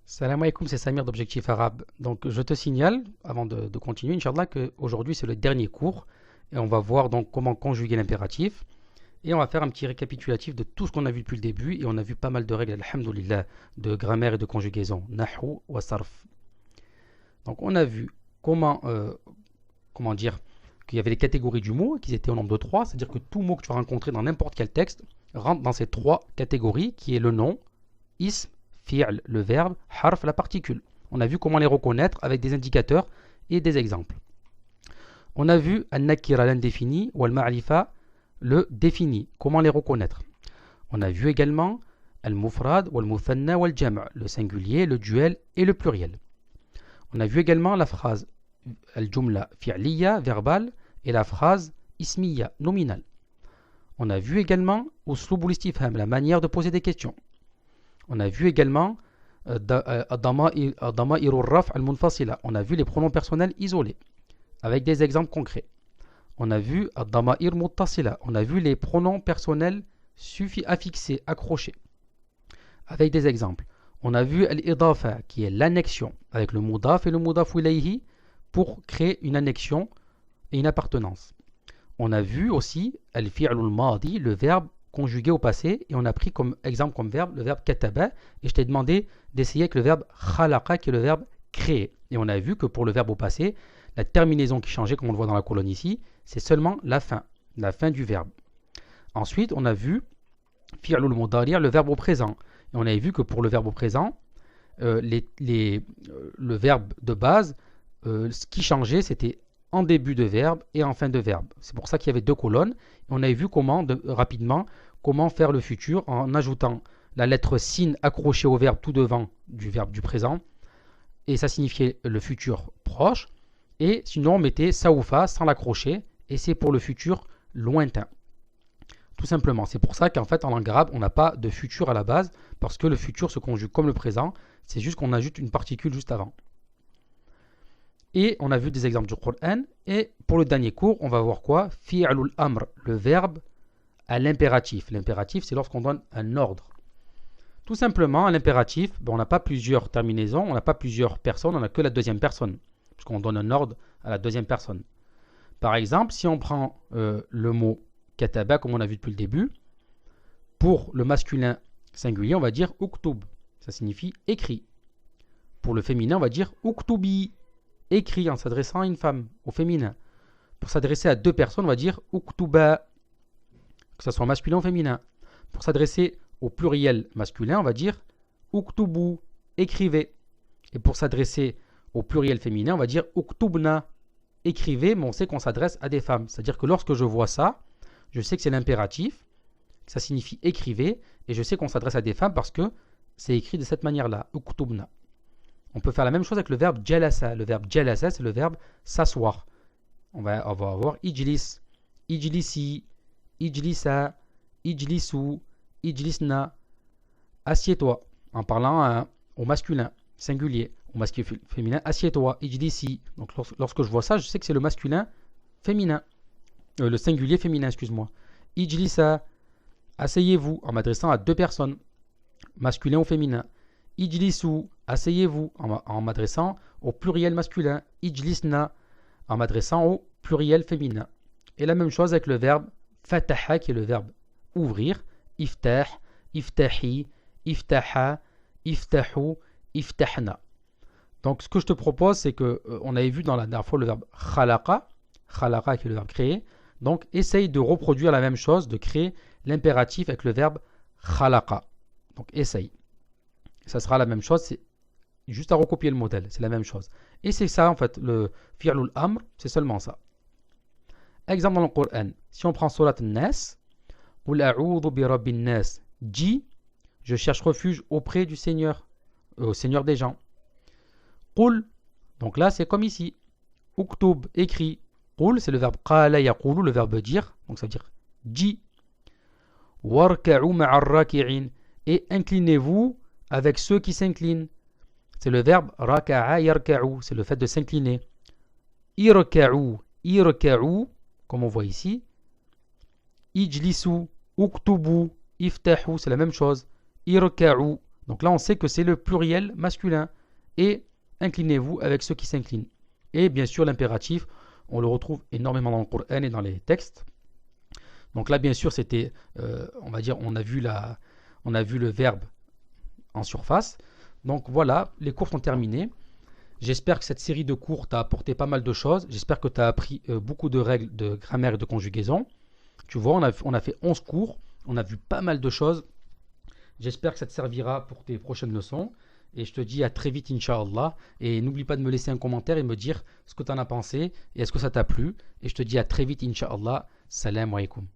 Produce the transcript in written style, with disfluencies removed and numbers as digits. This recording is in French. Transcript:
Salam alaikum, c'est Samir d'Objectif Arabe. Donc je te signale, avant de continuer, Inch'Allah, qu'aujourd'hui c'est le dernier cours et on va voir donc comment conjuguer l'impératif et on va faire un petit récapitulatif de tout ce qu'on a vu depuis le début et on a vu pas mal de règles, alhamdoulilah, de grammaire et de conjugaison, nahu wa sarf. Donc on a vu comment dire, qu'il y avait les catégories du mot, qu'ils étaient au nombre de trois, c'est-à-dire que tout mot que tu vas rencontrer dans n'importe quel texte rentre dans ces trois catégories qui est le nom, ism, fi'l, le verbe, harf, la particule. On a vu comment les reconnaître avec des indicateurs et des exemples. On a vu al-nakira, l'indéfini, ou al-ma'rifa, le défini, comment les reconnaître. On a vu également al-mufrad, ou al-muthanna, ou al-jam', le singulier, le duel et le pluriel. On a vu également la phrase al-jumla fi'liya, verbale, et la phrase ismiya, nominale. On a vu également uslubul istifham, la manière de poser des questions. On a vu également on a vu les pronoms personnels isolés avec des exemples concrets. On a vu on a vu les pronoms personnels affixés, accrochés avec des exemples. On a vu al-idafa qui est l'annexion avec le mudaf et le mudaf ilayhi pour créer une annexion et une appartenance. On a vu aussi al-fi'l al-madi, le verbe conjugué au passé, et on a pris comme exemple, comme verbe, le verbe kataba, et je t'ai demandé d'essayer avec le verbe khalaqa, qui est le verbe créer. Et on a vu que pour le verbe au passé, la terminaison qui changeait, comme on le voit dans la colonne ici, c'est seulement la fin du verbe. Ensuite, on a vu fi'lul mudari', le verbe au présent. Et on avait vu que pour le verbe au présent, le verbe de base, ce qui changeait, c'était en début de verbe et en fin de verbe. C'est pour ça qu'il y avait deux colonnes. Et on avait vu rapidement comment faire le futur en ajoutant la lettre sin accrochée au verbe tout devant du verbe du présent. Et ça signifiait le futur proche. Et sinon, on mettait saoufa sans l'accrocher. Et c'est pour le futur lointain. Tout simplement. C'est pour ça qu'en fait, en langue arabe, on n'a pas de futur à la base. Parce que le futur se conjugue comme le présent. C'est juste qu'on ajoute une particule juste avant. Et on a vu des exemples du Coran. Et pour le dernier cours, on va voir quoi? Fi'lul amr, le verbe à l'impératif. L'impératif, c'est lorsqu'on donne un ordre. Tout simplement, à l'impératif, on n'a pas plusieurs terminaisons, on n'a pas plusieurs personnes, on n'a que la deuxième personne. Puisqu'on donne un ordre à la deuxième personne. Par exemple, si on prend le mot kataba, comme on a vu depuis le début, pour le masculin singulier, on va dire uktub. Ça signifie écrit. Pour le féminin, on va dire uktubi. Écrit en s'adressant à une femme, au féminin. Pour s'adresser à deux personnes, on va dire uktuba, que ce soit masculin ou féminin. Pour s'adresser au pluriel masculin, on va dire uktubu, écrivez. Et pour s'adresser au pluriel féminin, on va dire uktubna, écrivez, mais on sait qu'on s'adresse à des femmes. C'est-à-dire que lorsque je vois ça, je sais que c'est l'impératif, que ça signifie écrivez, et je sais qu'on s'adresse à des femmes parce que c'est écrit de cette manière-là, uktubna. On peut faire la même chose avec le verbe jalasa. Le verbe jalasa, c'est le verbe s'asseoir. On va avoir ijlis, ijlisi, ijlisa, ijlisu, ijlisna. Assieds-toi. En parlant au masculin, singulier. Au masculin féminin, assieds-toi, ijlisi. Donc lorsque je vois ça, je sais que c'est le masculin féminin. Le singulier féminin, excuse-moi. Ijlisa, asseyez-vous, en m'adressant à deux personnes, masculin ou féminin. Ijlisu, asseyez-vous, en m'adressant au pluriel masculin. Ijlisna, en m'adressant au pluriel féminin. Et la même chose avec le verbe fataha, qui est le verbe ouvrir. Iftah, iftahi, iftaha, iftahu, iftahna. Donc ce que je te propose, c'est que on avait vu dans la dernière fois le verbe khalaqa, khalaqa qui est le verbe créer. Donc essaye de reproduire la même chose, de créer l'impératif avec le verbe khalaqa. Donc essaye. Ça sera la même chose, c'est juste à recopier le modèle, c'est la même chose. Et c'est ça en fait, le fi'lul amr, c'est seulement ça. Exemple dans le Coran, si on prend Surat An-Nas, Qul a'udhu bi rabbin nas, dis, je cherche refuge auprès du Seigneur, au Seigneur des gens. Qul, donc là c'est comme ici. Uktub, écrit. Qul, c'est le verbe qala yaqulu, le verbe dire, donc ça veut dire dis. Warka'u ma'ar raki'in, et inclinez-vous avec ceux qui s'inclinent. C'est le verbe raka'a yarka'u, c'est le fait de s'incliner. Irka'u, irka'u, comme on voit ici. Ijlisu, uktubu, iftahu, c'est la même chose. Irka'u, Donc là, on sait que c'est le pluriel masculin. Et inclinez-vous avec ceux qui s'inclinent. Et bien sûr, l'impératif, on le retrouve énormément dans le Coran et dans les textes. Donc là, bien sûr, c'était, on va dire, on a vu le verbe en surface. Donc voilà, les cours sont terminés. J'espère que cette série de cours t'a apporté pas mal de choses. J'espère que tu as appris beaucoup de règles de grammaire et de conjugaison. Tu vois, on a fait 11 cours. On a vu pas mal de choses. J'espère que ça te servira pour tes prochaines leçons. Et je te dis à très vite, Inch'Allah. Et n'oublie pas de me laisser un commentaire et me dire ce que tu en as pensé et est-ce que ça t'a plu. Et je te dis à très vite, Inch'Allah. Salam alaikum.